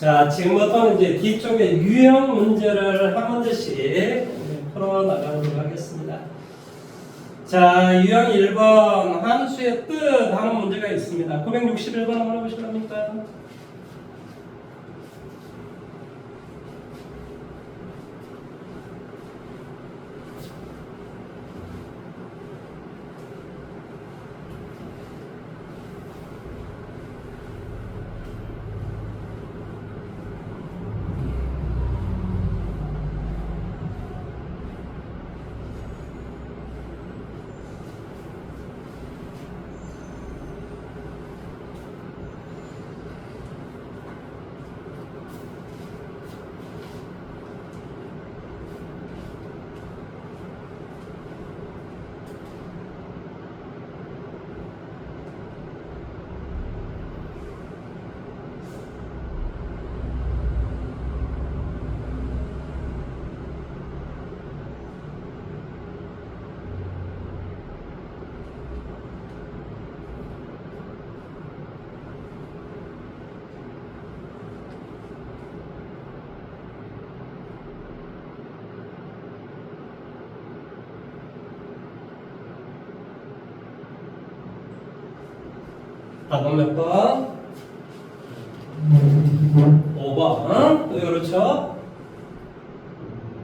자, 지금부터는 이제 뒤쪽에 유형 문제를 한 문제씩 풀어나가도록 하겠습니다. 자, 유형 1번 함수의 뜻 하는 문제가 있습니다. 961번 한번 해보실랍니까? 답은 몇 번? 5번. 네, 그렇죠?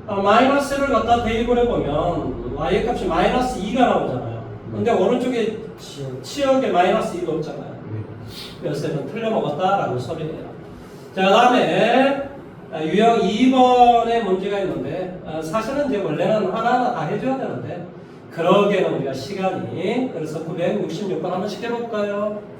마이너스를 갖다 대입을 해보면 y 값이 마이너스 2가 나오잖아요. 근데 오른쪽에 치역에 마이너스 2가 없잖아요. 그래서 이건 틀려먹었다라고 소리해요. 자, 그 다음에 유형 2번의 문제가 있는데 사실은 이제 원래는 하나하나 다 해줘야 되는데 그러기에는 우리가 시간이 그래서 966번 한번씩 해볼까요?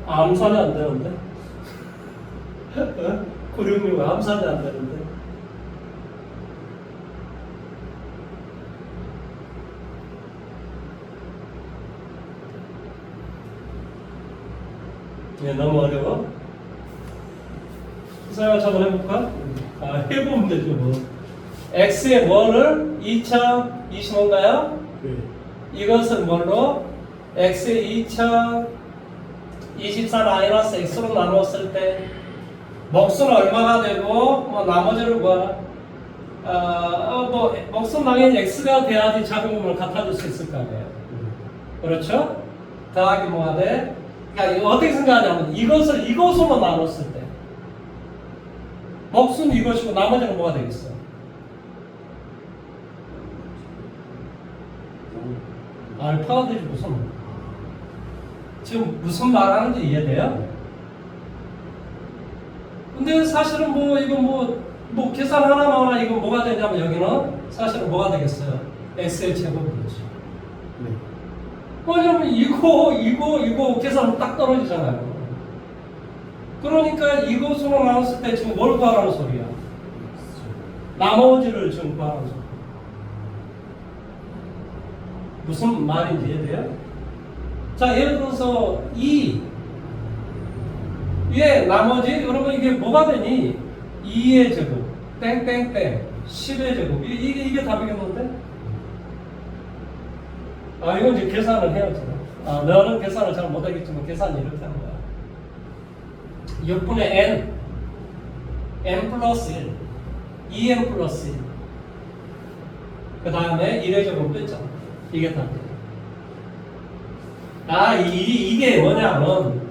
암산이 안 되는데? 966 암산이 안 되는데? 예, 너무 어려워? 생각 한번 해볼까? 해보면 되죠, 뭐. x의 뭐를 2025인가요? 네. 이것은 뭘로? x의 2024 마이너스 x로 나누었을 때 목수는 얼마가 되고 뭐 나머지를 구하라. 뭐 목수는 당연히 x가 돼야지 작용을 갖다줄 수 있을 거 아니에요. 그렇죠? 더하기 뭐가 돼? 그러니까 이거 어떻게 생각하냐면 이것을 이것으로 나눴을 때 목수는 이것이고 나머지는 뭐가 되겠어? 알파가 되지 무슨 지금 무슨 말하는지 이해돼요? 근데 사실은 뭐 이거 뭐 계산 하나만 하나 이거 뭐가 되냐면 여기는 사실은 뭐가 되겠어요? x의 제곱이겠죠. 네. 왜냐면 이거 계산은 딱 떨어지잖아요. 그러니까 이것으로 나눴을 때 지금 뭘 구하라는 소리야? 나머지를 지금 구하라는 소리야. 무슨 말인지 이해돼요? 자, 예를 들어서 위에 나머지 여러분 이게 뭐가 되니? 2의 제곱 땡땡땡 10의 제곱 이게 답이겠는데? 이건 이제 계산을 해야죠. 너는 계산을 잘 못하겠지만 계산이 이렇게 하는 거야. 6분의 n 플러스 1 2n 플러스 1 그 다음에 1의 제곱 뺐죠. 이게 답이에요. 이게 뭐냐면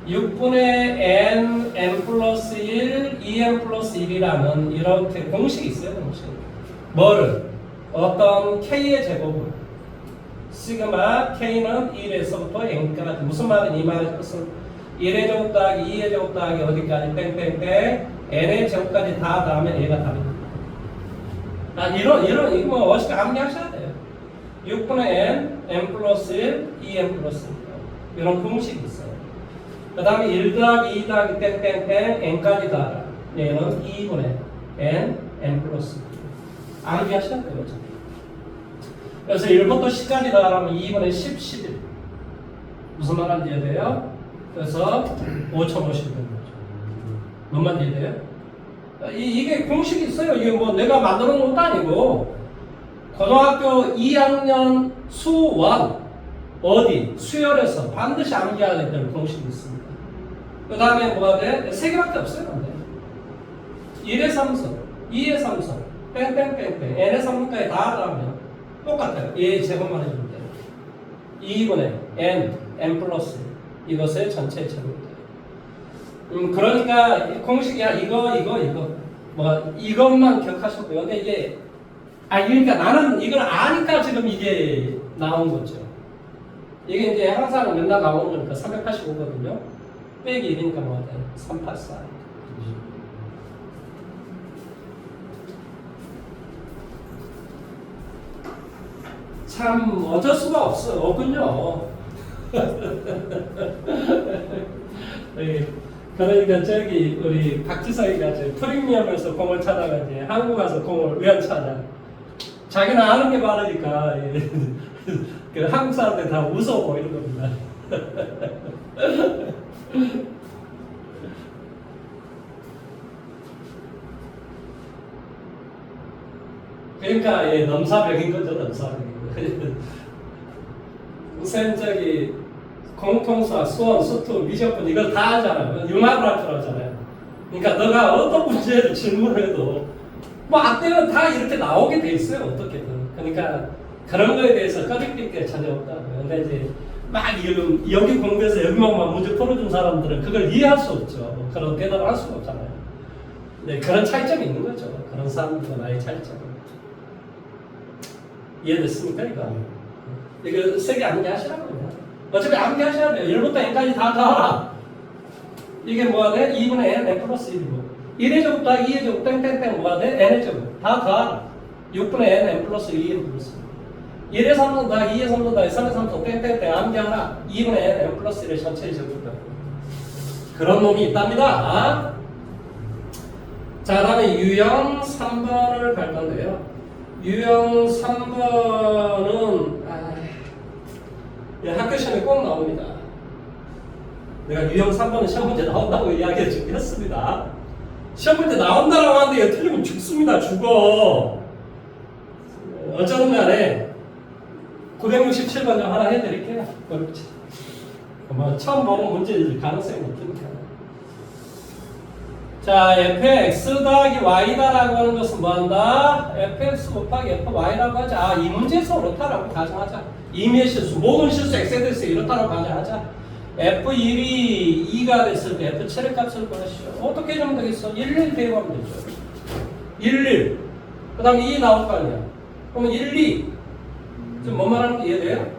6분의 n 플러스 1 2n 플러스 1이라는 이렇게 공식이 있어요. 공식 뭐를? 어떤 k의 제곱을 시그마 k는 1에서부터 n까지 무슨 말은 이 말의 뜻은 1의 제곱 더하기 2의 제곱 더하기 어디까지 땡땡땡 n의 제곱까지 다 더하면 얘가 답입니다. 이거 뭐 어떻게 암기하셔야 돼요. 6분의 n 플러스 1 2n 플러스 1 이런 공식이 있어요. 그 다음에 1 더하기 2 더하기 땡땡땡 n까지 더하라. 얘는 2분의 n 플러스 1 암기하셔야 돼요. 그래서 1부터 10까지 더하라면 2분의 10, 11 무슨 말인지 이해돼요? 그래서 5050 되는 거죠. 뭔 말인지 이해돼요? 이게 공식이 있어요. 이게 뭐 내가 만들어 놓은 것도 아니고 고등학교 2학년 수1 어디? 수열에서 반드시 암기해야 될 공식이 있습니다. 그 다음에 뭐가 돼? 3개밖에 없어요. 근데 1의 3선, 2의 3선, 땡땡땡땡 n의 3선까지 다 하면 똑같아요. 얘 제곱만 해주면 돼요. 2분의 n 플러스 이것의 전체 제곱입니다. 그러니까 공식이야 이거 뭐 이것만 기억하셨고요. 근데 이게 그러니까 나는 이걸 아니까 지금 이게 나온 거죠. 이게 이제 항상 맨날 나오는 거니까 385거든요. 빼기 1이니까 뭐가 돼? 384. 참 어쩔 수가 없군요. 그러니까 저기 우리 박지성이가 프리미엄에서 공을 찾아가 이제 한국 가서 공을 왜 안 찾아? 자기는 아는 게 많으니까 그 한국 사람들 다 무서워 보이는 겁니다. 그러니까 넘사벽인 거죠, 넘사벽인 거. 쌤 저기 공통수학, 수원, 수투, 미적분 이걸 다 하잖아요. 융합을 할 줄 알잖아요. 그러니까 너가 어떤 문제를 질문을 해도 뭐 앞뒤는 다 이렇게 나오게 돼 있어요. 어떻게든. 그러니까 그런 거에 대해서 꺼리낄 게 전혀 없다고요. 근데 이제 막 여기 공부해서 여기만 문제 풀어준 사람들은 그걸 이해할 수 없죠. 그런 대답을 할 수가 없잖아요. 네, 그런 차이점이 있는 거죠. 그런 사람들과 나의 차이점. 이해됐습니까, 이거? 이거 세게 암기하시라고요. 어차피 암기하셔야 돼요. 1부터 n까지 다 더하라. 이게 뭐가 돼? 2분의 n 플러스 1이고 1의 제곱 더하기 2의 제곱 땡땡땡 뭐가 돼? n의 제곱 다 더하라. 6분의 n 플러스 2의 플러스 1의 3분 더하기 2의 3분 더하기 3의 3분 땡땡땡 암기하라. 2분의 n 플러스 1의 전체의 제곱이다. 그런 놈이 있답니다. 자, 다음에 유형 3번을 갈 건데요. 유형 3번은 학교 시험에 꼭 나옵니다. 내가 유형 3번은 시험 문제 나온다고 이야기해 주긴 했습니다. 시험 문제 나온다라고 하는데 이거 틀리면 죽습니다. 죽어. 어쩌든 간에 967번 하나 해드릴게요. 어렵지. 뭐 처음 보는 문제일 가능성이 높으니까. 자, fx 더하기 y다라고 하는 것은 뭐한다? fx 곱하기 fy라고 하자. 이 문제에서 그렇다라고 가정하자. 임의의 실수, 모든 실수 x에 대해서 이렇다라고 가정하자. f1이 2가 됐을 때 f7의 값을 구하시오. 어떻게 해주면 되겠어? 11 대입하면 되죠. 11. 그 다음에 2 나올 거 아니야. 그러면 12. 지금 뭔 말하는지 이해돼요?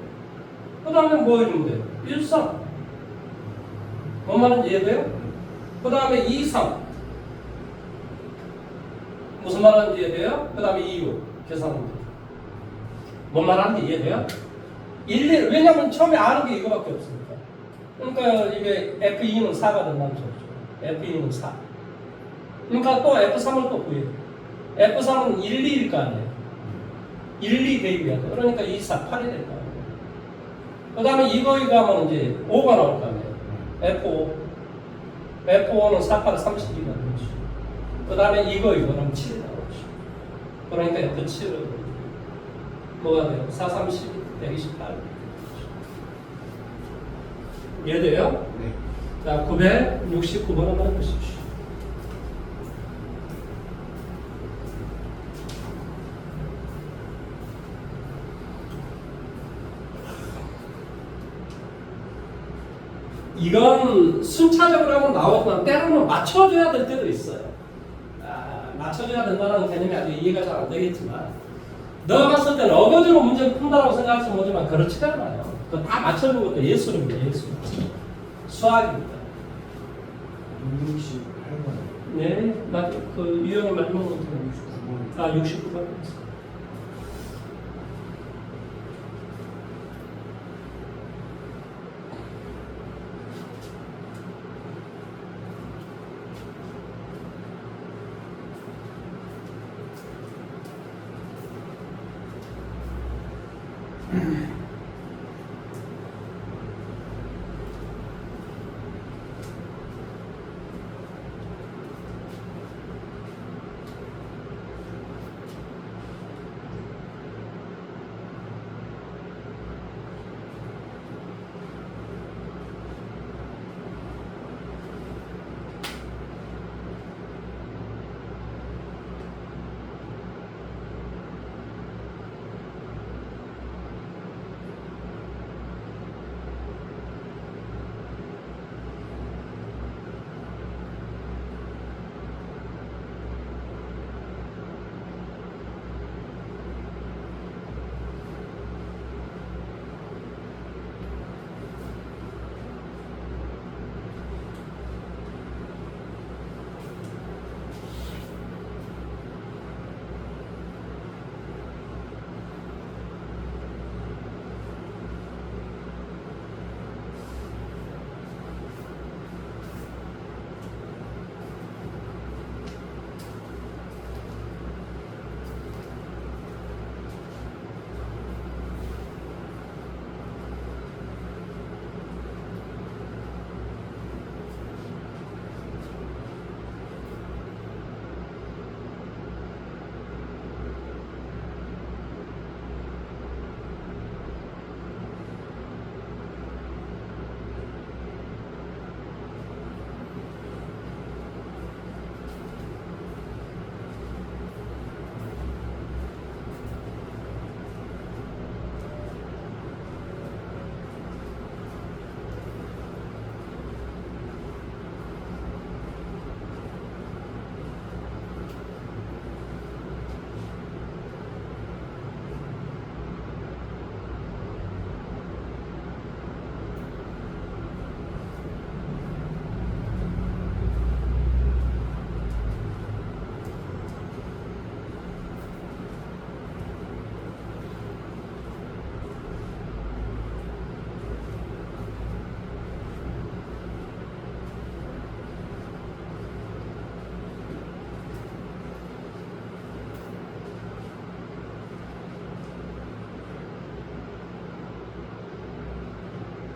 그 다음에 뭐 해주면 돼요? 13. 뭔 말인지 이해돼요? 그 다음에 2, 3. 무슨 말하는지 이해돼요? 그 다음에 2, 6. 계산하면 돼요. 뭔 말하는지 이해돼요? 1, 1. 왜냐면 처음에 아는 게 이거밖에 없으니까. 그러니까 이게 F2는 4가 된다는 소리죠. F2는 4. 그러니까 또 F3을 또 구해요. F3은 1, 2일 거 아니에요. 1, 2 대입해야 돼. 그러니까 2, 4, 8이 될 거 아니에요. 그 다음에 이거 하면 이제 5가 나올 거 아니에요. F5. F5는 4, 8, 32가 되죠. 그 다음에 이거는 7이 나오죠. 그러니까 F7은 뭐가 돼요? 4, 30, 128. 이해돼요? 네. 자, 969번 한번 해보십시오. 이건 순차적으로 하면 나오지만 때로는 맞춰줘야 될 때도 있어요. 맞춰줘야 된다는 개념이 아직 이해가 잘 안 되겠지만 너가 봤을 때는 어거지로 문제를 푼다고 생각할지 모르지만 그렇지가 않아요. 그거 다 맞춰주는 것도 예술입니다. 예술. 수학입니다. 68번. 네, 그 유형의 마지막 문제 69번. 69번.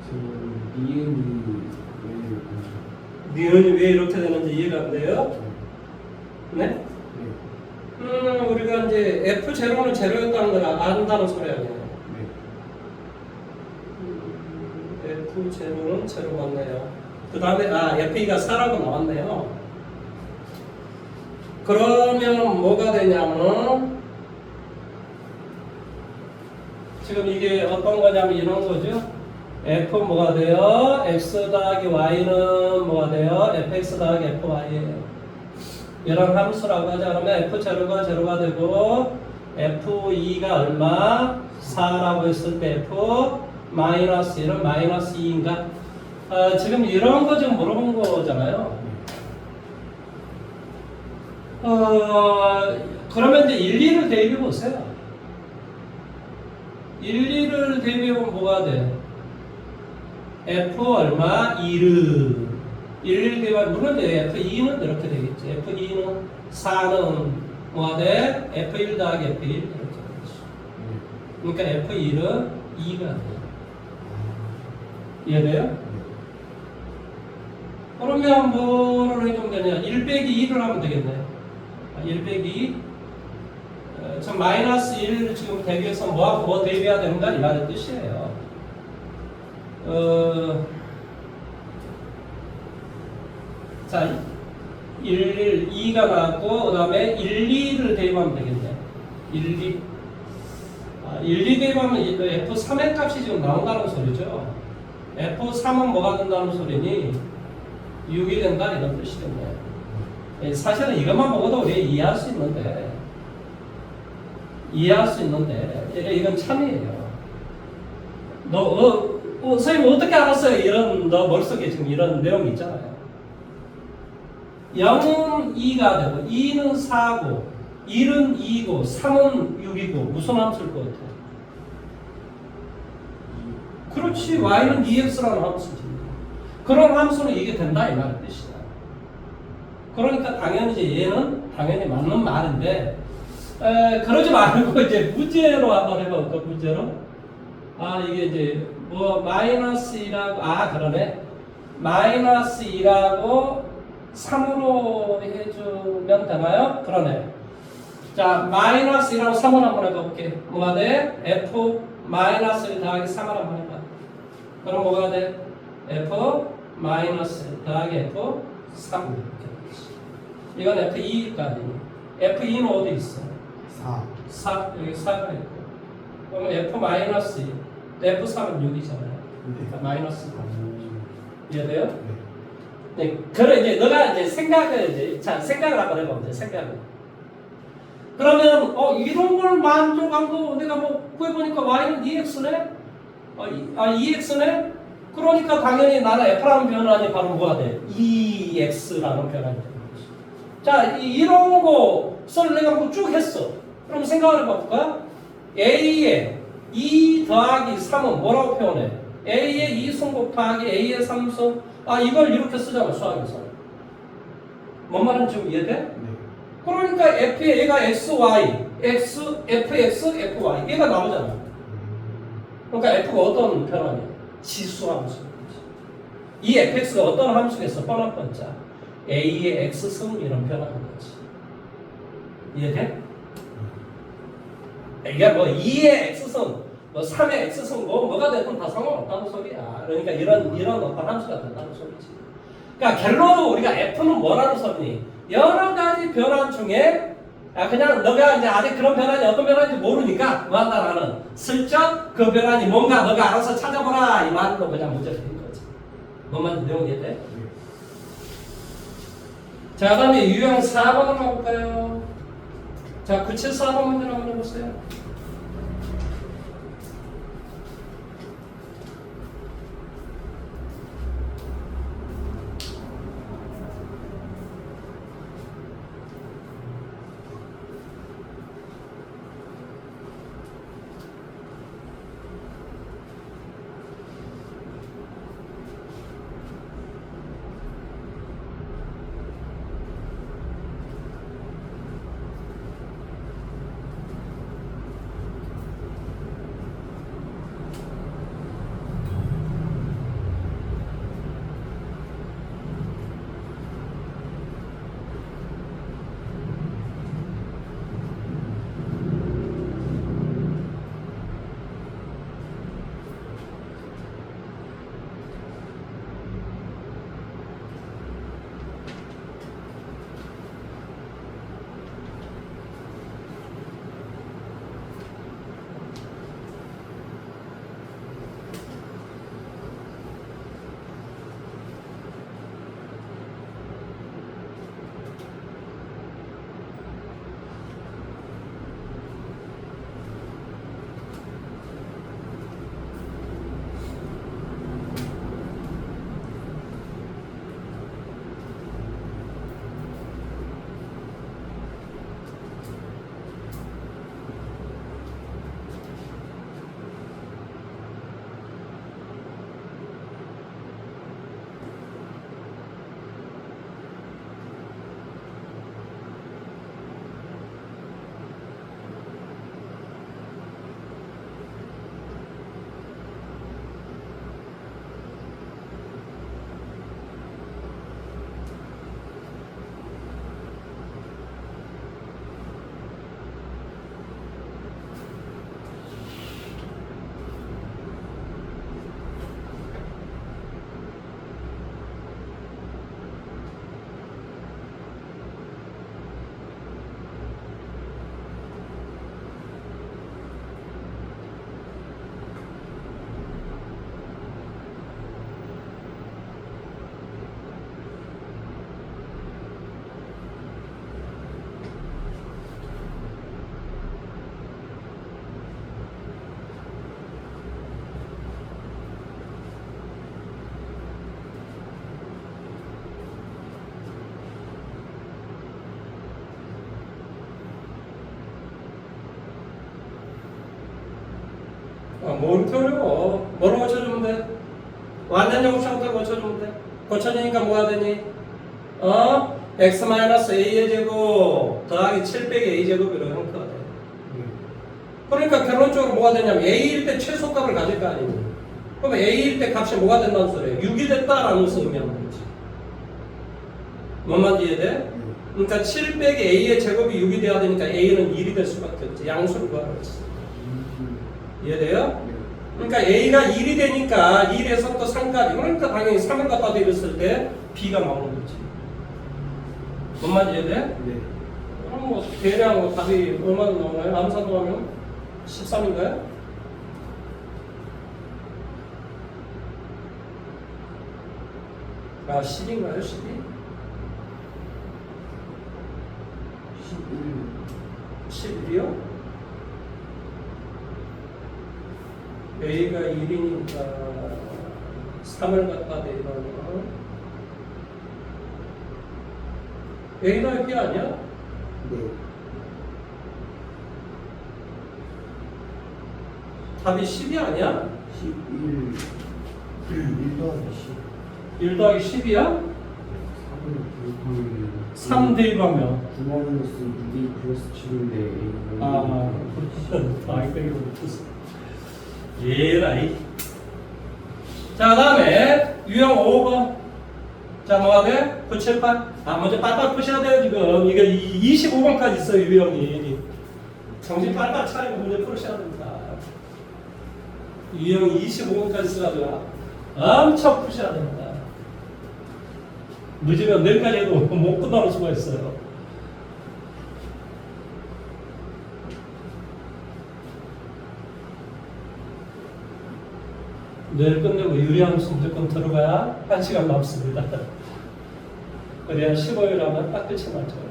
저는 니은이 왜 니은이 왜 이렇게 되는지 이해가 안 돼요? 네? 우리가 이제 F0는 제로였다는 걸 안다는 소리 아니에요. F0는 제로 맞네요. 그 다음에 F2가 4라고 나왔네요. 그러면 뭐가 되냐면 지금 이게 어떤 거냐면 이런 거죠. F 뭐가 돼요? X 더하기 Y는 뭐가 돼요? Fx 더하기 Fy예요. 이런 함수라고 하자. 그러면 F0가 제로가 되고 F2가 얼마? 4라고 했을 때 F 마이너스 1은 마이너스 2인가? 지금 이런 거 지금 물어본 거잖아요. 그러면 이제 1, 2를 대입해 보세요. 1, 2를 대입해보면 뭐가 돼? F 얼마? 2를 1, 대입하면 물론 F2는 이렇게 되겠지. F2는 4는 뭐가 돼? F1 더하기 F1 이렇게 되겠지. 그러니까 F1은 2가 돼. 이해돼요? 그러면 뭐를 해주면 되냐? 1 빼기 2를 하면 되겠네. 1 빼기 저 마이너스 1 지금 대비해서 뭐하고 뭐 대비해야 되는가? 이 말의 뜻이에요. 자, 1, 2가 나왔고, 그 다음에 1, 2를 대입하면 되겠네. 1, 2. 1, 2 대입하면 F3의 값이 지금 나온다는 소리죠. F3은 뭐가 된다는 소리니? 6이 된다, 이런 뜻이겠네. 사실은 이것만 보고도 우리 이해할 수 있는데, 이건 참이에요. 선생님 어떻게 알았어요? 이런, 너 머릿속에 지금 이런 내용이 있잖아요. 0은 2가 되고, 2는 4고, 1은 2고, 3은 6이고, 무슨 함수일 것 같아? 그렇지, y는 2x라는 함수지. 그런 함수는 이게 된다, 이 말의 뜻이야. 그러니까 당연히 이제 얘는 당연히 맞는 말인데, 그러지 말고 이제 문제로 한번 해볼까, 문제로? 이게 이제, 마이너스 2라고, 그러네. 마이너스 2라고 3으로 해주면 되나요? 그러네. 자, 마이너스 2라고 3을 한번 해볼게. 뭐가 돼? F 마이너스 1 더하기 3을 한번 해봐. 그럼 뭐가 돼? F 마이너스 1 더하기 F 3 이렇게 되지. 이건 F2까지. F2는 어디 있어? 4. 여기 4가 있고. 그러면 F 마이너스 2. F3은 6이잖아요. 그러니까 마이너스 3. 이해돼요? 네. 그래, 이제 너가 이제 생각을 한번 해봐. 이제 생각을. 그러면, 이런 걸 만족한 거 내가 뭐 구해보니까 y는 2x네? 2x네? 그러니까 당연히 나는 f라는 변환이 바로 뭐가 돼? 2x라는 변환이 되는 거지. 자, 이런 것을 내가 뭐 쭉 했어. 그럼 생각을 해볼까? a의 2 더하기 3은 뭐라고 표현해? a의 2승 곱하기 a의 3승. 이걸 이렇게 쓰잖아, 수학에서. 뭔 말인지 좀 이해돼? 그러니까 f의 얘가 xy, fx, fy 얘가 나오잖아. 그러니까 f가 어떤 변환이야? 지수 함수. 이 fx가 어떤 함수겠어? 뻔한 번짜. a의 x승 이런 변화인 거지. 이해돼? 이게 뭐 2의 x승, 뭐 3의 x승, 뭐가 됐든 다 상관없다는 소리야. 그러니까 이런 어떤 함수가 된다는 소리지. 그러니까 결론은 우리가 f는 뭐라는 소리니? 여러 가지 변환 중에 그냥 너가 이제 아직 그런 변환이 어떤 변환인지 모르니까 뭐한다 나는 슬쩍 그 변환이 뭔가 너가 알아서 찾아보라 이 말로 그냥 문제를 드린 거지. 뭔 말인지 내용 이해돼? 자, 그다음에 유형 4번으로 가볼까요? 자, 974번 문제 한번 해보세요. 뭐 이렇게 어려워. 뭐로 고쳐주면 돼? 완전 제곱상태 고쳐주면 돼. 고쳐지니까 뭐가 되니? x-a의 제곱 더하기 7 빼기 a 제곱이라는 형태가 돼. 그러니까 결론적으로 뭐가 되냐면 a일 때 최소값을 가질 거 아니니. 그럼 a일 때 값이 뭐가 된다는 소리야? 6이 됐다라는 것을 의미하는 거지. 뭔 말인지 이해돼? 그러니까 7 빼기 a의 제곱이 6이 돼야 되니까 a는 1이 될 수밖에 없지. 양수를 구하라고 했어. 이해돼요? 그러니까 a가 1이 되니까 1에서 또 3까지. 그러니까 당연히 3을 갖다 대봤을 때 b가 나오는 거지. 뭔 말인지 이해돼? 네. 그럼 뭐 대략 뭐 답이 얼마나 나오나요? 암산도 하면 13인가요? 아 10인가요? 12? 11. 11이요? A가 1이니까 3을 갖다 대면 A가 B 아니야? 네. 답이 10이 아니야? 11. 1 더하기 10. 1 더하기 10이야? 3 대입하면 9 마이너스 6이 플러스 7인데 아, 이거 못했어. 예라이. 자, 그 다음에 유형 5번. 자, 뭐가 돼? 9, 7, 8. 먼저 빨빨 푸셔야 돼요, 지금. 이게 25번까지 있어요, 유형이. 정신 빨빨 차리고 문제 풀으셔야 됩니다. 유형이 25번까지 있어가지고 엄청 푸셔야 됩니다. 늦으면 내일까지 해도 못 끝나는 수가 있어요. 내일 끝내고 유리함수 무조건 들어가야 1시간 남습니다. 그래야 15일 하면 딱 끝이 나죠.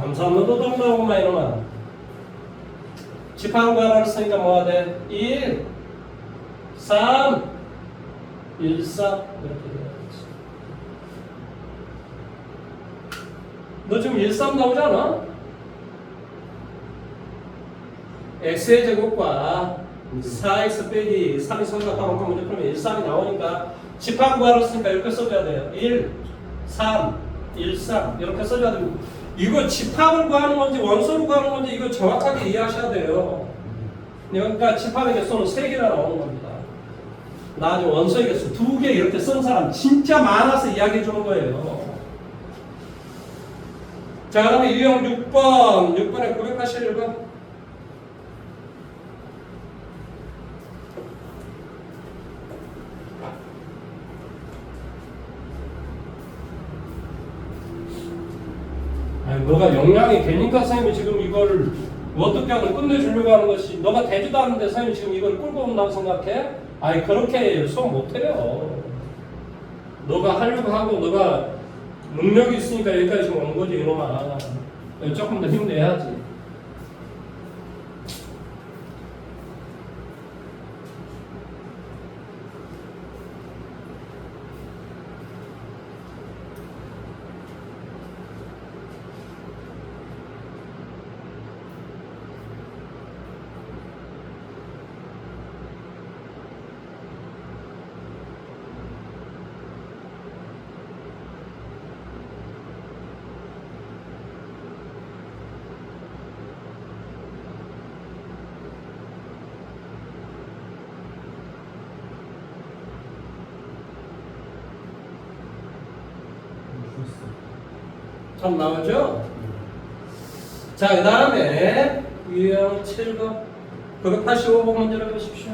함수하면도 돈 나오구만 이놈아. 집합 구하라고 쓰니까 뭐가 돼? 1, 3, 1, 4 이렇게 돼야지. 너 지금 1, 3 나오지 않아? x의 제곱과 4x 빼기 3이 성각하고 문제 풀면 1, 3이 나오니까 집합 구하라고 쓰니까 이렇게 써줘야 돼요. 1, 3, 1, 3 이렇게 써줘야 됩니다. 이거 집합을 구하는 건지 원소를 구하는 건지 이거 정확하게 이해하셔야 돼요. 그러니까 집합의 개수는 3개나 나오는 겁니다. 나중에 원소의 개수 2개 이렇게 쓴 사람 진짜 많아서 이야기해 주는 거예요. 자, 그 다음에 유형 6번 6번에 981번 아니, 너가 역량이 되니까 선생님이 지금 이걸 어떻게 하든 끝내주려고 하는 것이 너가 되지도 않는데 선생님이 지금 이걸 끌고 온다고 생각해? 아니 그렇게 수업 못해요. 너가 하려고 하고 너가 능력이 있으니까 여기까지 지금 온 거지 이놈아. 조금 더 힘내야지. 참 나오죠? 자, 그 다음에 유형 7번 985번 문제를 보십시오.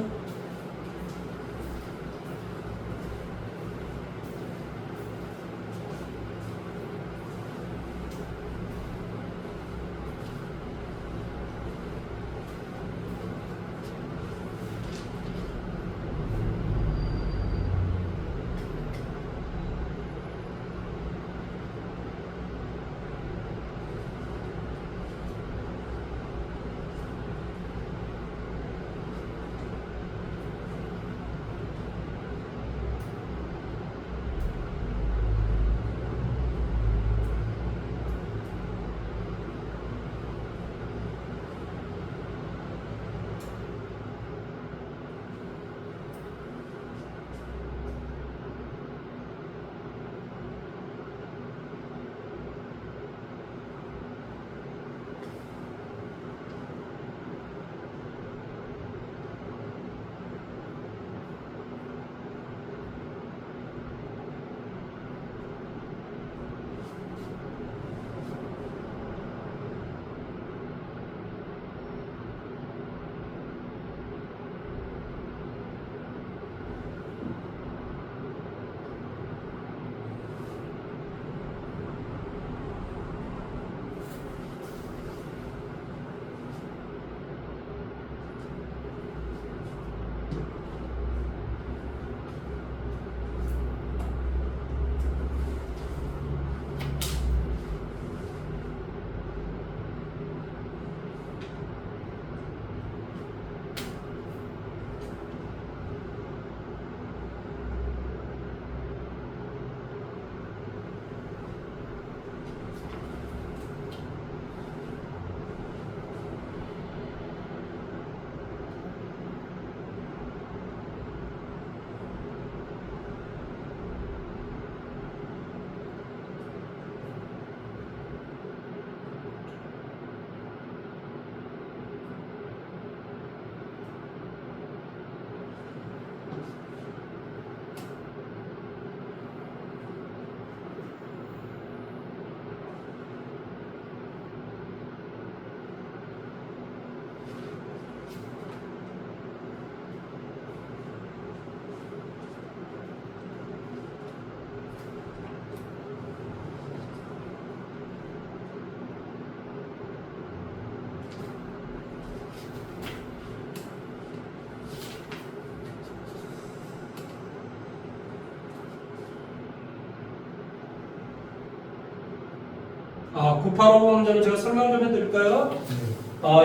자, 985 문제는 제가 설명 좀 해드릴까요?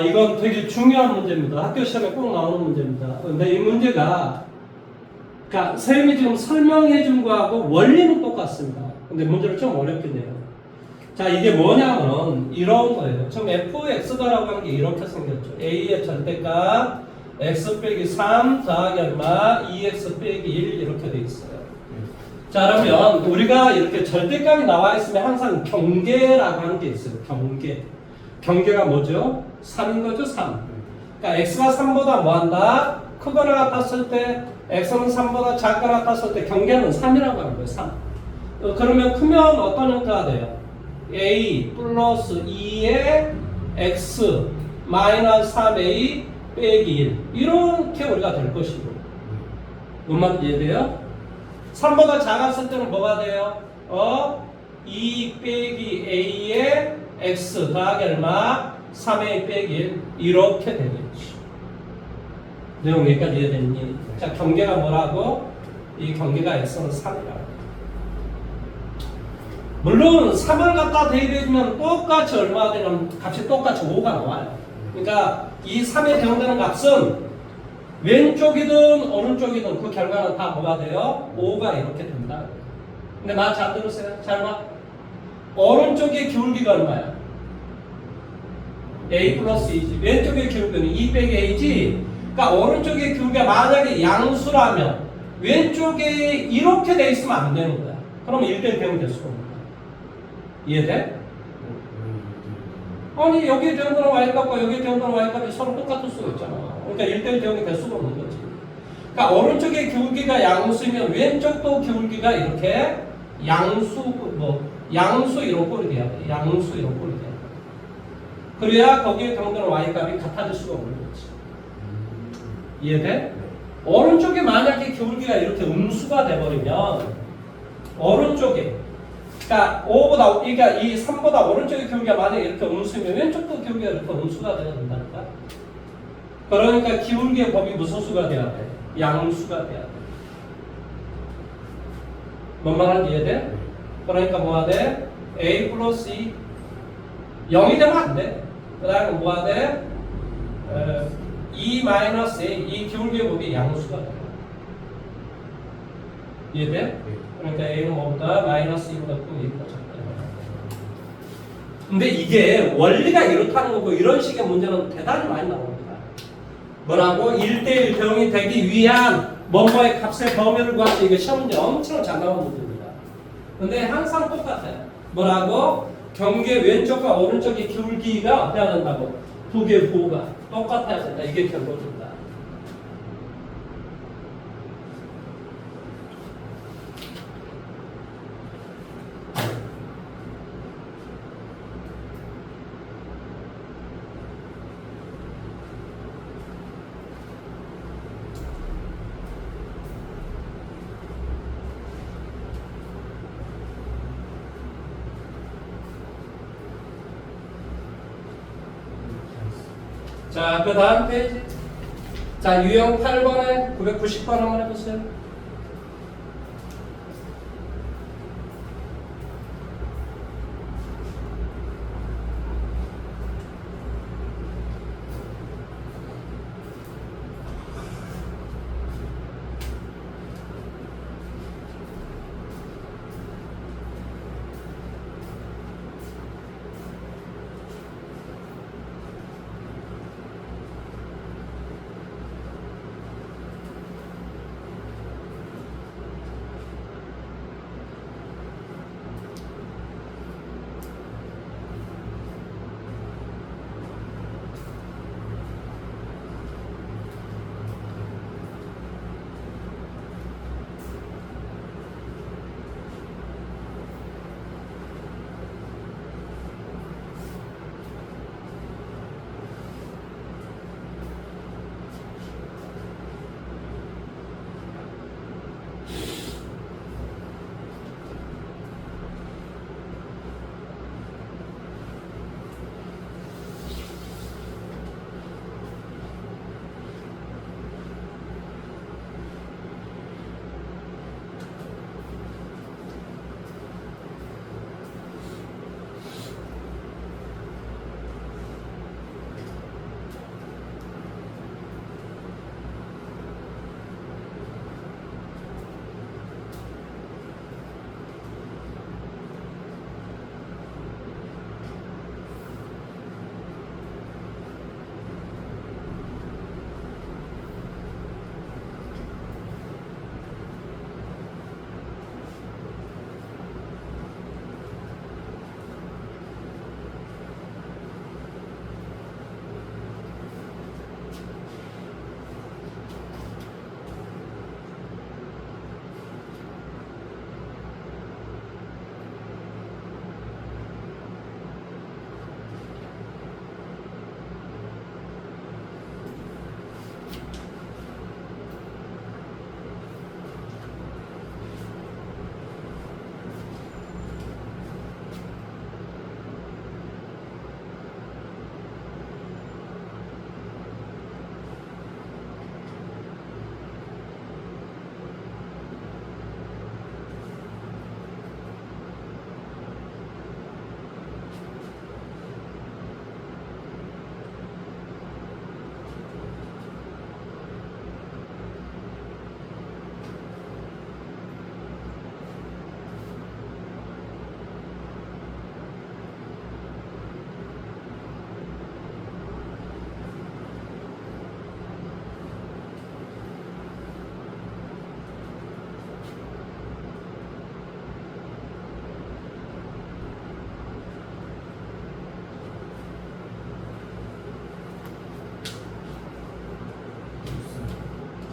이건 되게 중요한 문제입니다. 학교 시험에 꼭 나오는 문제입니다. 근데 이 문제가, 그러니까 선생님이 지금 설명해 준 거하고 원리는 똑같습니다. 근데 문제를 좀 어렵긴 해요. 자, 이게 뭐냐면 이런 거예요. 지금 fx가라고 하는 게 이렇게 생겼죠. a의 절대값 x 빼기 3 더하기 얼마 2x 빼기 1 이렇게 돼 있어요. 자, 그러면 우리가 이렇게 절대값이 나와 있으면 항상 경계라고 하는 게 있어요. 경계. 경계가 뭐죠? 3인 거죠, 3. 그러니까 x가 3보다 뭐 한다? 크거나 같았을 때, x는 3보다 작거나 같았을 때 경계는 3이라고 하는 거예요, 3. 그러면 크면 어떤 형태가 돼요? a 플러스 2의 x 마이너스 3a 빼기 1. 이렇게 우리가 될 것이고. 뭔 말인지 이해돼요? 3보다 작았을 때는 뭐가 돼요? 2 빼기 a의 x 더하기 얼마? 3a 빼기 1 이렇게 되겠지. 내용 여기까지 이해됐니? 자, 경계가 뭐라고? 이 경계가 x는 3이라고. 물론 3을 갖다 대입해주면 똑같이 얼마가 되냐면 값이 똑같이 5가 나와요. 그러니까 이 3에 대응되는 값은 왼쪽이든 오른쪽이든 그 결과는 다 뭐가 돼요? 5가 이렇게 된다. 근데 말 잘 들으세요. 잘 봐. 오른쪽의 기울기가 얼마야? a 플러스 2지. 왼쪽의 기울기는 2 빼기 a지. 그러니까 오른쪽의 기울기가 만약에 양수라면 왼쪽에 이렇게 돼 있으면 안 되는 거야. 그러면 1대1 대응이 될 수가 없는 거야. 이해돼? 아니 여기에 대응되는 y값과 여기에 대응되는 y값이 서로 똑같을 수가 있잖아. 그러니까 1대1 대응이 될 수가 없는 거지. 그러니까 오른쪽의 기울기가 양수면 왼쪽도 기울기가 이렇게 양수 이런 꼴이 돼야 돼. 양수 이런 꼴이 돼야 돼. 그래야 거기에 대응되는 y값이 같아질 수가 없는 거지. 이해돼? 오른쪽에 만약에 기울기가 이렇게 음수가 돼버리면 오른쪽에 그러니까 5보다 그러니까 이 3보다 오른쪽의 기울기가 만약에 이렇게 음수면 왼쪽도 기울기가 이렇게 음수가 돼야 된다니까. 그러니까 기울기의 법이 무슨 수가 돼야 돼? 양수가 돼야 돼. 뭔 말인지 이해돼? 그러니까 뭐가 돼? a 플러스 2 0이 되면 안 돼. 그 다음에 뭐가 돼? 2 마이너스 a 이 기울기의 법이 양수가 돼. 이해돼? 그러니까 a는 뭐보다 마이너스 2보다 크고 2보다 작다. 근데 이게 원리가 이렇다는 거고 이런 식의 문제는 대단히 많이 나옵니다. 뭐라고? 1대1 대응이 되기 위한 뭐뭐의 값의 범위를 구하는 이게 시험 문제 엄청 잘 나오는 문제입니다. 근데 항상 똑같아요. 뭐라고? 경계 왼쪽과 오른쪽의 기울기가 어때야 된다고? 두 개의 부호가 똑같아야 된다. 이게 결론입니다. 자, 그 다음 페이지. 자, 유형 8번에 990번 한번 해보세요.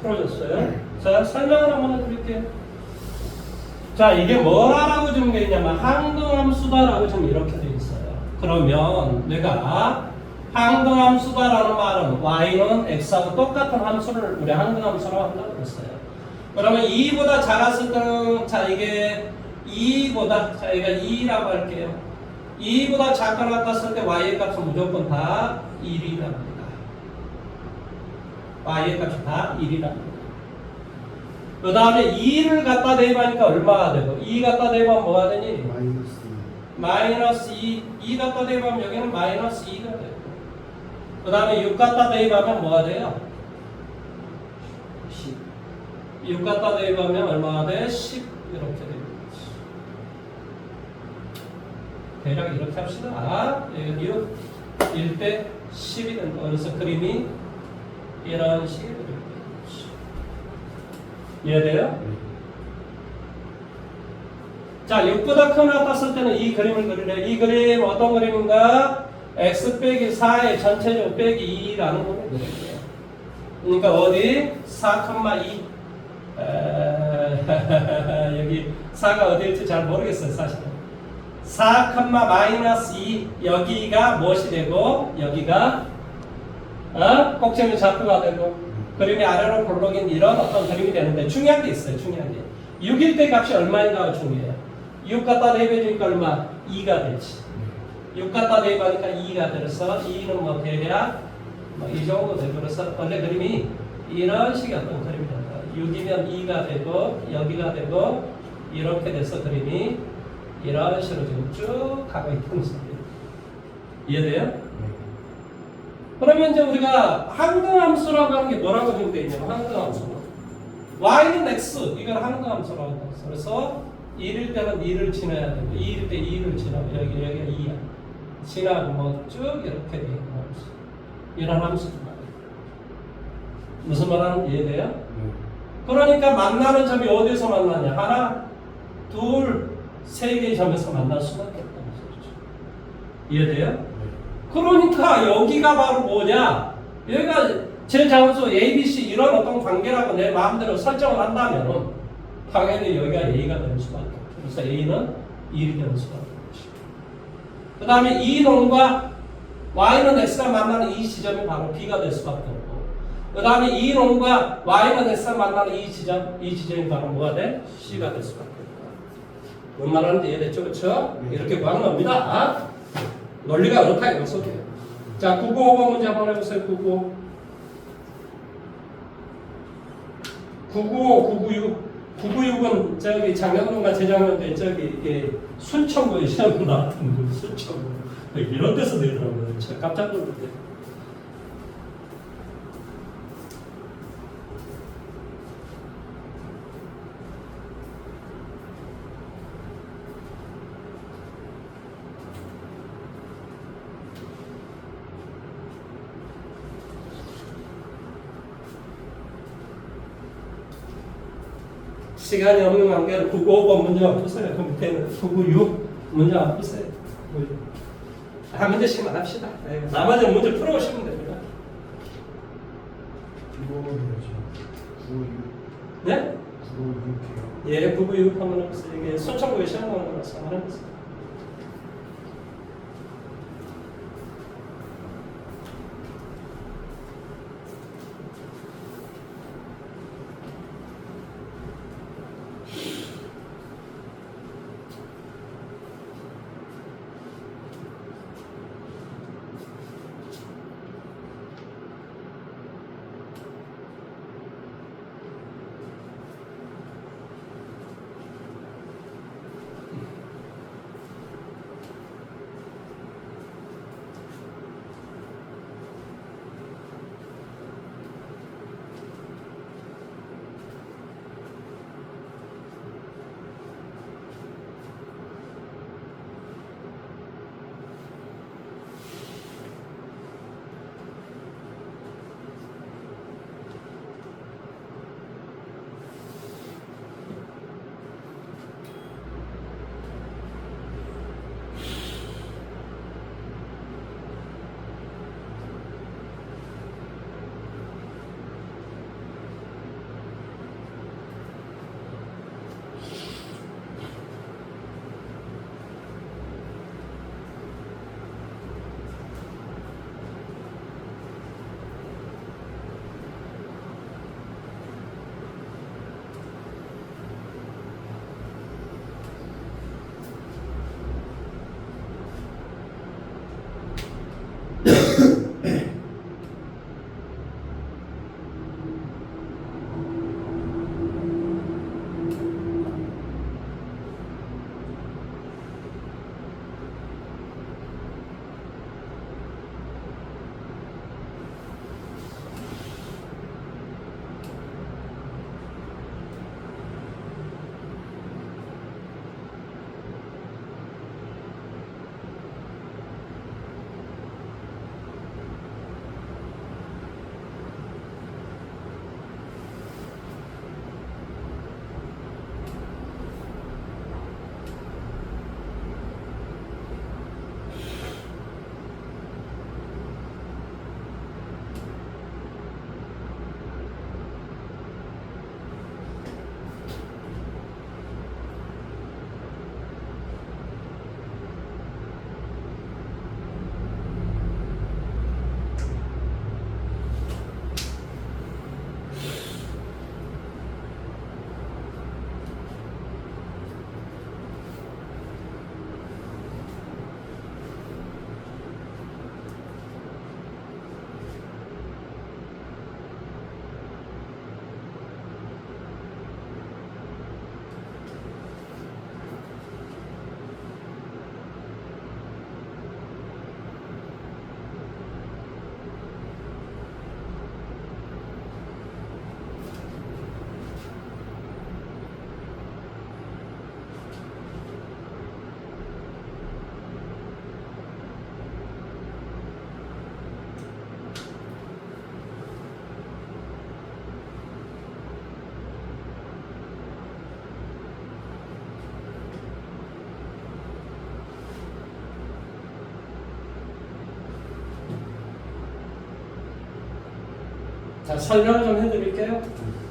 풀어졌어요? 자, 설명을 한번 해드릴게요. 자, 이게 뭐라고 좀 돼 있냐면 항등함수다라고 좀 이렇게 돼 있어요. 그러면 내가 항등함수다라는 말은 y는 x하고 똑같은 함수를 우리 항등함수라고 한다고 했어요. 그러면 2보다 작았을 때는 자 이게 2보다 자 이거 2라고 할게요. 2보다 작거나 같았을 때 y의 값은 무조건 다 1이랍니다. y의 값이 다 1이랍니다. 그 다음에 2를 갖다 대입하니까 얼마가 되고 2 갖다 대입하면 뭐가 되니? 마이너스 2 갖다 대입하면 여기는 마이너스 2가 되고 그 다음에 6 갖다 대입하면 뭐가 돼요? 10. 6 갖다 대입하면 얼마가 돼? 10 이렇게 되는 거지. 대략 이렇게 합시다. 여기 6 1대 10이 된다. 그래서 그림이 이런 식이 되는 거지. 이해돼요? 자, 6보다 크거나 같았을 때는 이 그림을 그리래. 이 그림 어떤 그림인가? x 빼기 4의 전체적 빼기 2라는 걸 그릴게요. 그러니까 어디? 4,2 여기 4가 어디일지 잘 모르겠어요, 사실은. 4, 마이너스 2 여기가 무엇이 되고 여기가 꼭지점의 좌표가 되고 그림이 아래로 볼록인 이런 어떤 그림이 되는데 중요한 게 있어요. 중요한 게 6일 때 값이 얼마인가가 중요해요. 6 갖다 대입해주니까 얼마? 2가 되지. 6 갖다 대입하니까 2가 돼서 2는 뭐 대략 뭐 이 정도 되고 그래서 원래 그림이 이런 식의 어떤 그림이 된다. 6이면 2가 되고 여기가 되고 이렇게 돼서 그림이 이런 식으로 지금 쭉 가고 있는 소리예요. 이해돼요? 그러면 이제 우리가 항등함수라고 하는 게 뭐라고 되어 있냐면 항등함수 y는 x 이걸 항등함수라고 한다. 그래서 1일 때는 2를 지나야 되고 2일 때 2를 지나고 여기가 2야. 지나고 뭐 쭉 이렇게 되어 있는 함수. 이런 함수도 말이에요. 무슨 말하는지 이해돼요? 그러니까 만나는 점이 어디서 만나냐? 하나, 둘, 세 개의 점에서 만날 수밖에 없다는 소리죠. 이해돼요? 그러니까 여기가 바로 뭐냐? 여기가 제 장소 A, B, C 이런 어떤 관계라고 내 마음대로 설정을 한다면 당연히 여기가 A가 될 수밖에 없죠. 그래서 A는 1이 되는 수밖에 없죠. 그 다음에 이 놈과 Y는 X가 만나는 이 지점이 바로 B가 될 수밖에 없고 그 다음에 이 놈과 Y는 X가 만나는 이 지점이 바로 뭐가 돼? C가 될 수밖에 없다. 뭔 말하는지 이해됐죠? 그렇죠? 이렇게 구하는 겁니다. 논리가 그렇다 이거 소리예요. 자, 995번 문제 한번 해보세요. 995. 996. 996은 저기 작년도인가 재작년도에 저기 순천구에 시험이 나왔던 순천구 이런 데서 내더라고요. 제가 깜짝 놀랐어요. 시간이 없는 관계로 995번 문제 안 푸세요. 그 밑에는 996 문제 안 푸세요. 한 문제씩만 합시다. 나머지 문제 풀어오시면 됩니다. 이거 해야죠. 956. 네? 956이요. 예, 996 한번 해보세요. 이게 순천구에 시험 나오는 거라서 한번 해보세요. 자, 설명을 좀 해드릴게요.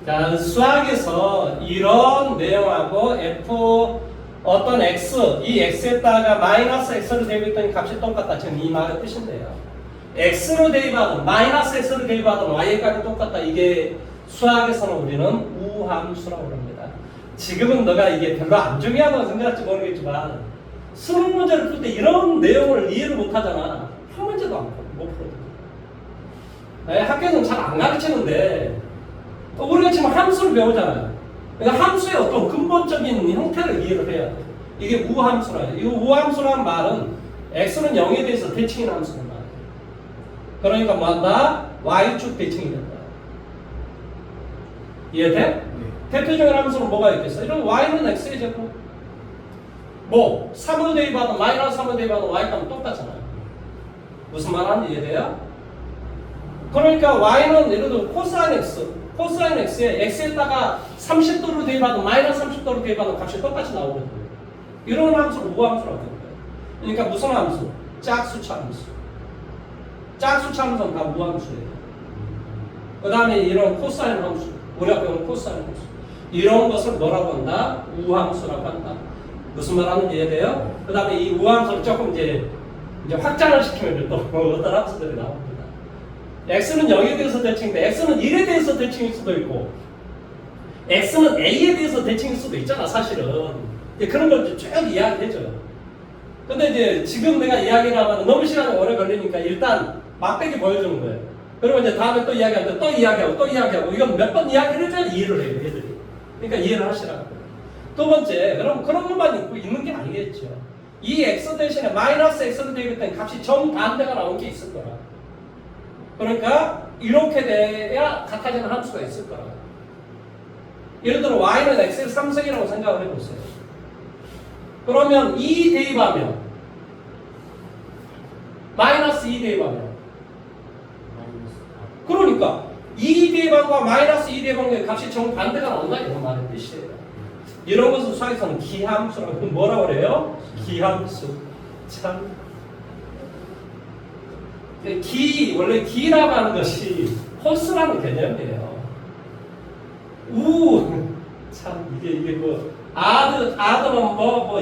자, 수학에서 이런 내용하고 f 어떤 x, 이 x에다가 마이너스 x로 대입했더니 값이 똑같다. 지금 이 말의 뜻인데요. x로 대입하든 마이너스 x로 대입하든 y의 값이 똑같다. 이게 수학에서는 우리는 우함수라고 합니다. 지금은 너가 이게 별로 안 중요하다고 생각할지 모르겠지만 수능 문제를 풀 때 이런 내용을 이해를 못하잖아. 한 문제도 못 풀어. 네, 학교에서는 잘 안 가르치는데 우리가 지금 함수를 배우잖아요. 그러니까 함수의 어떤 근본적인 형태를 이해를 해야 돼. 이게 우함수라 해요. 이 우함수라는 말은 x는 0에 대해서 대칭인 함수란 말이에요. 그러니까 뭐한다? y축 대칭이 된다. 이해돼? 네. 대표적인 함수는 뭐가 있겠어? 이런 y는 x의 제곱. 뭐 3을 대입하든 마이너스 3을 대입하든 y값은 똑같잖아요. 무슨 말하는지 이해돼요? 그러니까 y는 예를 들어 코사인 x, 코사인 x에 x에다가 30도로 대입하든 마이너스 30도로 대입하든 값이 똑같이 나오거든요. 이런 함수를 우함수라고 해요. 그러니까 무슨 함수? 짝수차 함수. 짝수차 함수는 다 우함수예요. 그 다음에 이런 코사인 함수, 우리가 배우는 코사인 함수, 이런 것을 뭐라고 한다? 우함수라고 한다. 무슨 말 하는지 이해돼요? 그 다음에 이 우함수를 조금 이제 확장을 시키면 또 어떤 함수들이 나옵니다. x는 0에 대해서 대칭인데 x는 1에 대해서 대칭일 수도 있고 x는 a에 대해서 대칭일 수도 있잖아. 사실은 그런 걸 쭉 이야기해줘요. 근데 이제 지금 내가 이야기를 하면 너무 시간이 오래 걸리니까 일단 막대기 보여주는 거예요. 그러면 이제 다음에 또 이야기하는데 또 이야기하고 또 이야기하고 이건 몇 번 이야기를 해줘야 이해를 해요. 얘들이. 그러니까 이해를 하시라고. 두 번째, 그럼 그런 것만 있는 게 아니겠죠. 이 x 대신에 마이너스 x로 대입했더니 값이 정반대가 나온 게 있을 거라. 그러니까 이렇게 돼야 같아지는 함수가 있을 거라. 예를 들어 y는 x의 3승이라고 생각을 해보세요. 그러면 2 대입하면 마이너스 2 대입하면 그러니까 2 대입함과 마이너스 2 대입함의 값이 정반대가 나온다 이런 말의 뜻이에요. 이런 것을 수학에서는 기함수라고 뭐라고 그래요? 기함수. 참 원래 기라고 하는 것이 홀수라는 개념이에요. 참 이게 뭐 아들은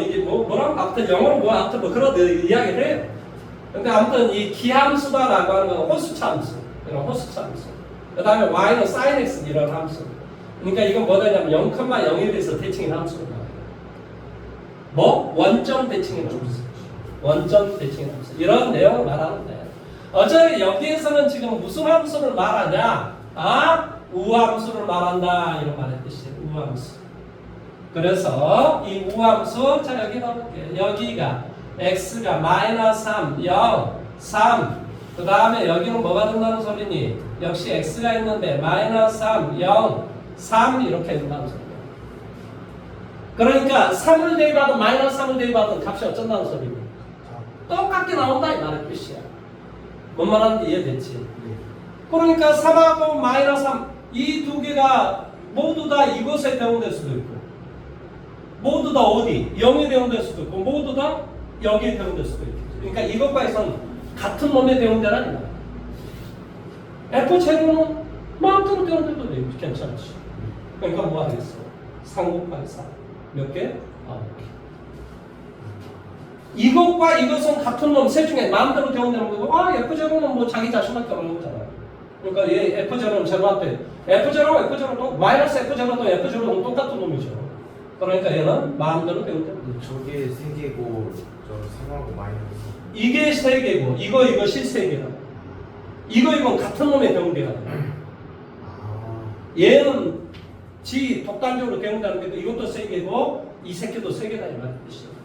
이게 뭐라고 아무튼 영어로 아무튼 그런 이야기를 해요. 근데 아무튼 이 기함수다라고 하는 건 홀수차 함수, 이런 홀수차 함수. 그 다음에 y는 sin x 이런 함수. 그러니까 이건 뭐냐면 0,0에 대해서 대칭인 함수가 나와요. 뭐? 원점 대칭인 함수. 원점 대칭인 함수. 이런 내용을 말하는데 어차피 여기에서는 지금 무슨 함수를 말하냐? 우함수를 말한다 이런 말의 뜻이에요. 우함수. 그래서 이 우함수 자 여기 넣을게요. 여기가 x가 마이너스 3, 0, 3. 그 다음에 여기는 뭐가 된다는 소리니? 역시 x가 있는데 마이너스 3, 0, 3 이렇게 된다는 소리예요. 그러니까 3을 대입하든 마이너스 3을 대입하든 값이 어쩐다는 소리니? 똑같게 나온다 이 말의 뜻이야. 뭔 말하는지 이해됐지? 그러니까 3하고 마이너스 3 이 두 개가 모두 다 이것에 대응될 수도 있고 모두 다 어디? 0에 대응될 수도 있고 모두 다 여기에 대응될 수도 있고 그러니까 이것과에서는 같은 놈에 대응되라는 거야. F 제로는 마음대로 대응돼도 괜찮지. 그러니까 뭐 하겠어? 3 곱하기 4 몇 개? 9개. 이것과 이것은 같은 놈 셋 중에 마음대로 대응되는 거고 F0는 뭐 자기 자신밖에 없는 거잖아. 그러니까 얘 F0는 제로한테 F0도 마이너스 F0도 F0도 똑같은 놈이죠. 그러니까 얘는 마음대로 대응되는 거죠. 저게 3개고 저 3하고 마이너스 이게 3개고 이것이 3개다. 이건 같은 놈의 대응돼야 돼. 얘는 지 독단적으로 대응되는 게 이것도 3개고 이 새끼도 3개다 이 말인 뜻이에요.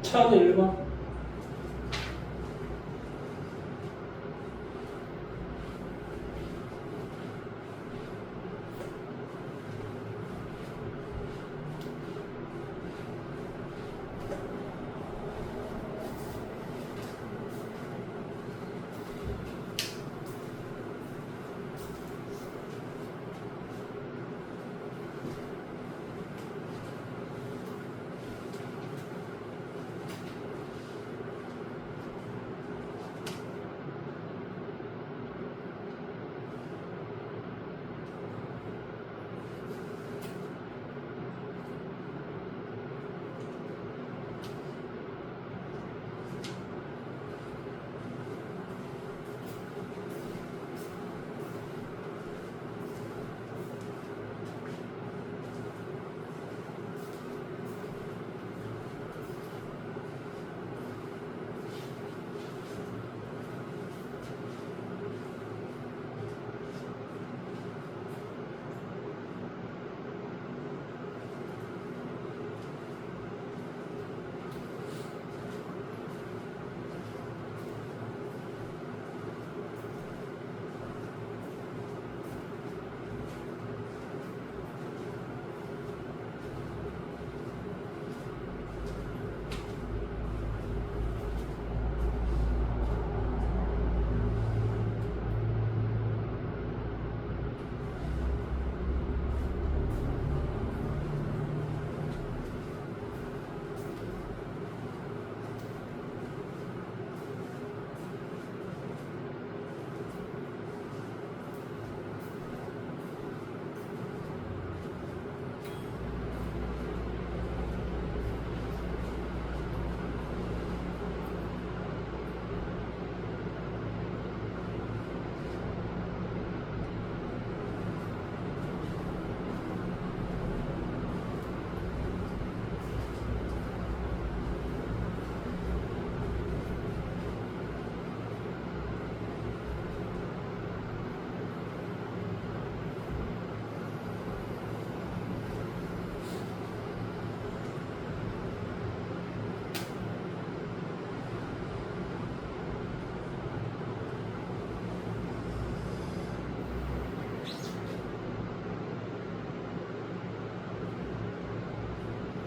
차는 1번.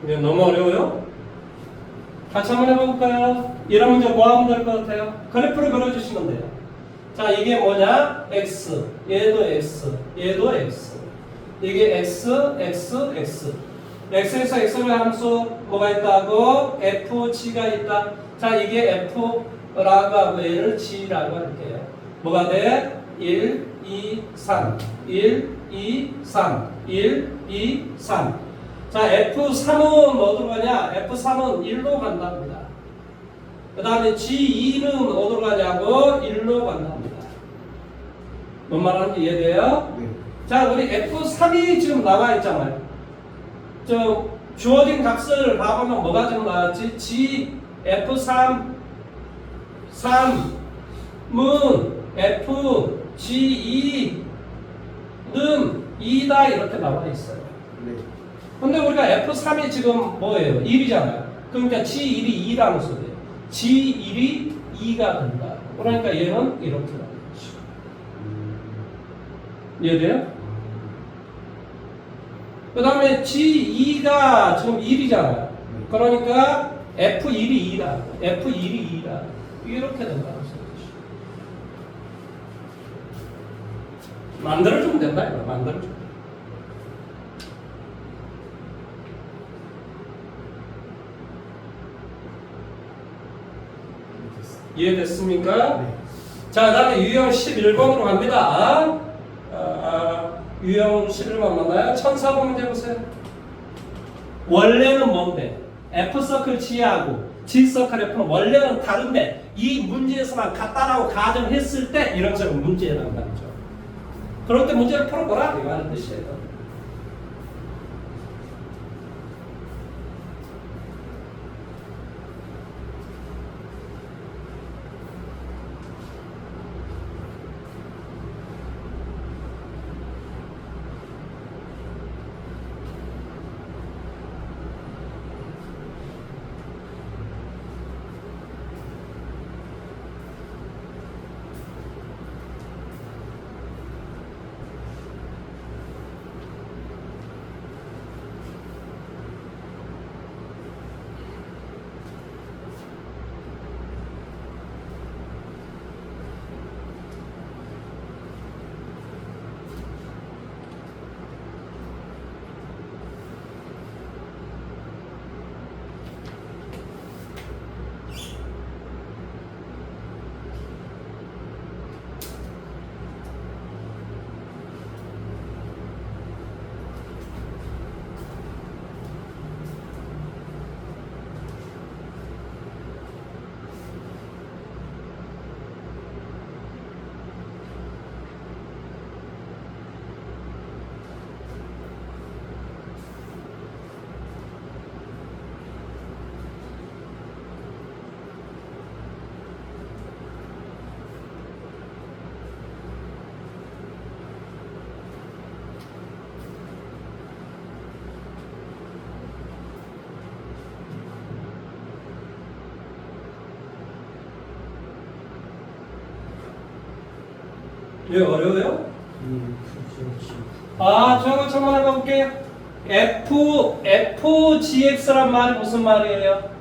이게 너무 어려워요? 같이 한번 해볼까요? 이런 문제 뭐 하면 될 것 같아요? 그래프를 그려주시면 돼요. 자, 이게 뭐냐? x, 얘도 x, 얘도 x. 이게 x, x, x. x에서 x의 함수 뭐가 있다고? fg가 있다. 자, 이게 f라고 하고 얘를 g라고 할게요. 뭐가 돼? 1, 2, 3. 1, 2, 3. 1, 2, 3. 자, F3은 어디로 가냐? F3은 1로 간답니다. 그 다음에 G2는 어디로 가냐고? 1로 간답니다. 뭔 말하는지 이해돼요? 네. 자, 우리 F3이 지금 나와 있잖아요. 저 주어진 값을 봐보면 뭐가 지금 나왔지? G, F3, 3은 F, G2는 2다 이렇게 나와 있어요. 네. 근데 우리가 F3이 지금 뭐예요? 1이잖아요. 그러니까 G1이 2라는 소리예요. G1이 2가 된다. 그러니까 얘는 이렇게 나오죠. 이해돼요? 그 다음에 G2가 지금 1이잖아요. 그러니까 F1이 2라. F1이 2라. 이렇게 된다는 소리죠. 만들어주면 된다, 이거. 만들어주면. 이해됐습니까? 네. 자, 다음에 유형 11번으로 갑니다. 유형 11번 맞나요? 1004번 문제 보세요. 원래는 뭔데? F서클 G하고 G서클 F는 원래는 다른데 이 문제에서만 같다라고 가정했을 때 이런 식으로 문제에 나온다죠. 그럴 때 문제를 풀어보라 이거 하는 뜻이에요. 왜 어려워요? 저거 한번 해볼게요. FGX란 말이 무슨 말이에요?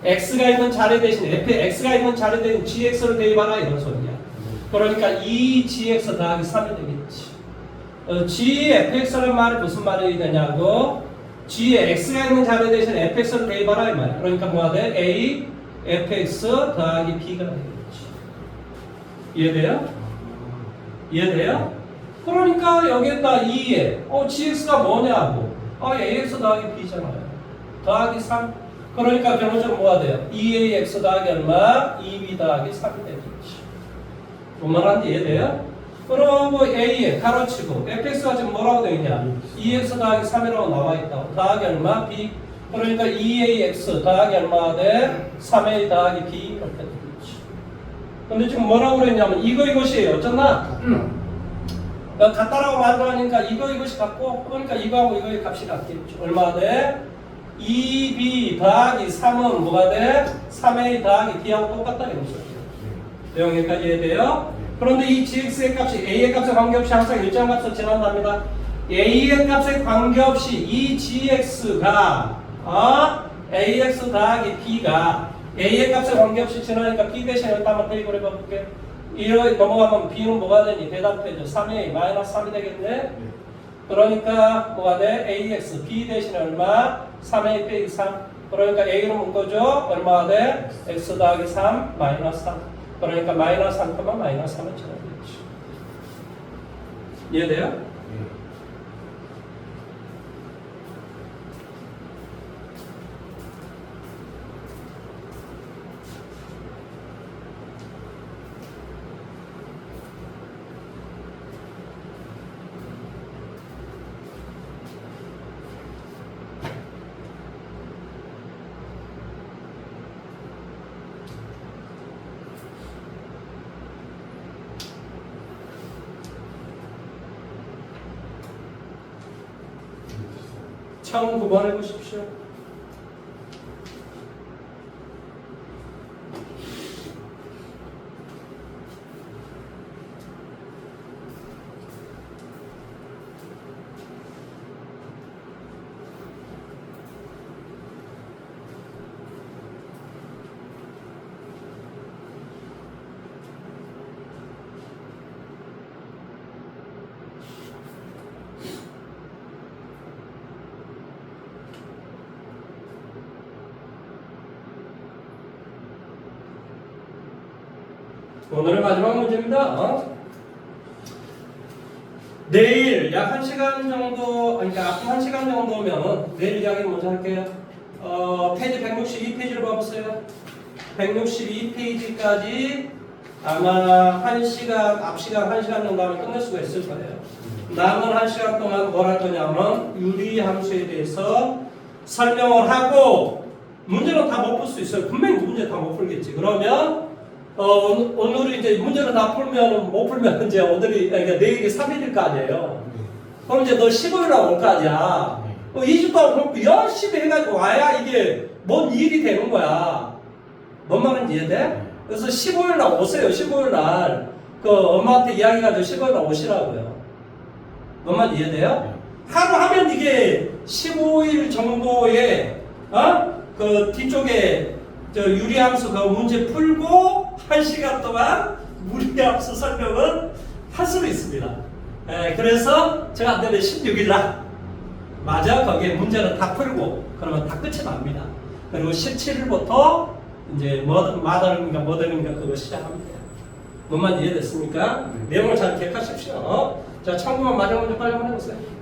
X가 있는 자리 대신 X가 있는 자리 대신 GX를 대입하라 이런 소리야. 그러니까 2GX 더하기 3이 되겠지. GFX란 말이 무슨 말이 되냐고? G에 X가 있는 자리 대신 FX를 대입하라 이 말이야. 그러니까 뭐가 돼? A, FX 더하기 B가 되겠지. 이해돼요? 이해돼요? 그러니까 여기에다 2에 GX가 뭐냐고 AX 더하기 B잖아요. 더하기 3 그러니까 결론적으로 뭐가 돼요? 2AX 더하기 얼마? 2B 더하기 3이 되겠지. 뭔 말하는지 이해돼요? 그러고 A에 가로치고 FX가 지금 뭐라고 되어 있냐? 2X 더하기 3이라고 나와 있다고. 더하기 얼마? B 그러니까 2AX 더하기 얼마가 돼? 3A 더하기 B 이렇게 되겠지. 근데 지금 뭐라고 그랬냐면 이것이 어쩌나? 같다라고 말하니까 이것이 같고 그러니까 이거하고 이거의 값이 같겠죠. 얼마 돼? 2B 더하기 3은 뭐가 돼? 3A 더하기 B하고 똑같다 이런 소리예요. 내용 여기까지 이해돼요? 그런데 이 GX의 값이 A의 값에 관계없이 항상 일정한 값을 지난답니다. A의 값에 관계없이 이 GX가 ax 더하기 b가 a의 값에 관계없이 지나니까 b 대신에 한번 대입을 해볼게. 이렇게 넘어가면 b는 뭐가 되니? 대답해줘. 3a 마이너스 3이 되겠네. 그러니까 뭐가 돼? ax b 대신에 얼마? 3a 빼기 3. 그러니까 a로 묶어줘. 얼마가 돼? x 더하기 3 마이너스 3. 그러니까 마이너스 3, 마이너스 3을 지나겠지. 이해돼요? 네. 처음 9번 해보십시오. 오늘의 마지막 문제입니다. 내일 약 1시간 정도, 그러니까 앞으로 1시간 정도면 내일 이야기 먼저 할게요. 페이지 162페이지를 봐보세요. 162페이지까지 아마 1시간, 앞 시간 1시간 정도 하면 끝낼 수가 있을 거예요. 남은 1시간 동안 뭘 할 거냐면 유리함수에 대해서 설명을 하고 문제는 다 못 풀 수 있어요. 분명히 문제 다 못 풀겠지. 그러면 오늘은 이제 문제를 다 풀면 못 풀면 이제 오늘이 그러니까 내일이 3일일 거 아니에요. 그럼 이제 너 15일 날 올 거 아니야. 2주 동안 공부 열심히 해가지고 와야 이게 뭔 일이 되는 거야. 뭔 말인지 이해돼? 그래서 15일 날 오세요. 15일 날 그 엄마한테 이야기해가지고 15일 날 오시라고요. 뭔 말인지 이해돼요? 하루 하면 이게 15일 정도의 그 뒤쪽에 저 유리함수 그 문제 풀고 1시간 동안 무리함수 설명을 할 수도 있습니다. 그래서 제가 안 되면 16일 날 맞아 거기에 문제를 다 풀고 그러면 다 끝이 납니다. 그리고 17일부터 이제 마더링인가 그거 시작합니다. 뭔만 이해됐습니까? 내용을 잘 기억하십시오. 자, 참고만 마지막 문제 빨리 한번 해보세요.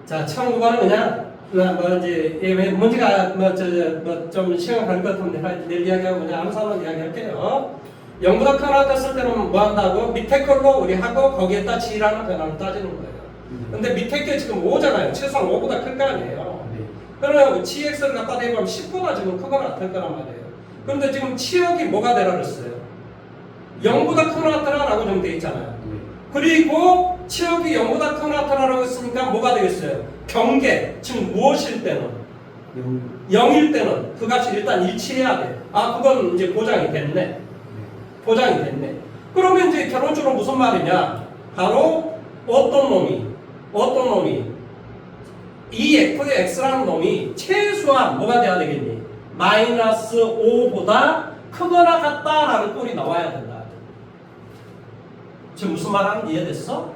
자, 19번은 그냥 뭐 이제 문제가 좀 시간 걸릴 것 같은데 내일 이야기하고 그냥 암산으로 이야기할게요. 0보다 크거나 떴을 때는 뭐 한다고? 밑에 걸로 우리 하고 거기에다 g라는 변화를 따지는 거예요. 근데 밑에 게 지금 5잖아요. 최소한 5보다 클 거 아니에요. 그러면 gx를 갖다 대보면 10보다 지금 크거나 같을 거란 말이에요. 그런데 지금 치역이 뭐가 되라 그랬어요? 0보다 크거나 같다라고 좀 돼 있잖아요. 그리고 치역이 0보다 크거나 같다라고 했으니까 뭐가 되겠어요? 경계, 지금 무엇일 때는? 0일 때는 그 값이 일단 일치해야 돼. 그건 이제 보장이 됐네. 보장이 됐네. 그러면 이제 결론적으로 무슨 말이냐? 바로 어떤 놈이 이 f의 x라는 놈이 최소한 뭐가 돼야 되겠니? 마이너스 5보다 크거나 같다라는 꼴이 나와야 된다. 지금 무슨 말하는지 이해됐어?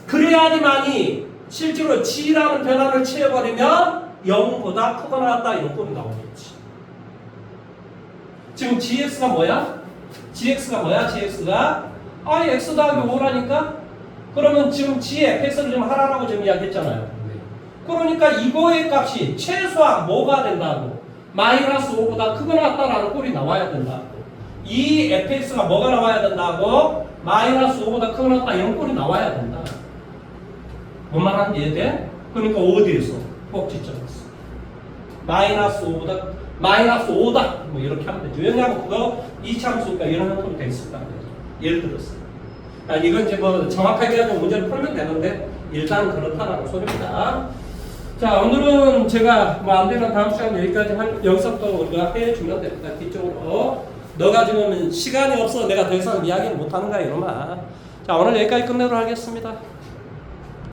그래야지만이 실제로 g라는 변화를 취해버리면 0보다 크거나 같다 이런 꼴이 나오겠지. 지금 gx가 뭐야? gx가 x 더하기 5라니까? 그러면 지금 g의 fx를 좀 하라라고 지금 이야기했잖아요. 그러니까 이거의 값이 최소한 뭐가 된다고? 마이너스 5보다 크거나 같다라는 꼴이 나와야 된다고. 이 fx가 뭐가 나와야 된다고? 마이너스 5보다 크거나 같다 이런 꼴이 나와야 된다. 뭔 말하는지 이해돼? 그러니까 어디에서? 꼭지점에서. 마이너스 5보다 마이너스 5다 뭐 이렇게 하면 되죠. 왜냐하면 그거 이차함수니까 이런 형태로 돼 있을 거 아니에요. 예를 들어서 이건 이제 뭐 정확하게 하고 문제를 풀면 되는데 일단 그렇다라는 소리입니다. 자, 오늘은 제가 뭐 안 되면 다음 시간 여기까지 여기서부터 우리가 해주면 됩니다. 뒤쪽으로 너가 지금 시간이 없어 내가 더 이상 이야기를 못 하는 거야 이놈아. 자, 오늘 여기까지 끝내도록 하겠습니다.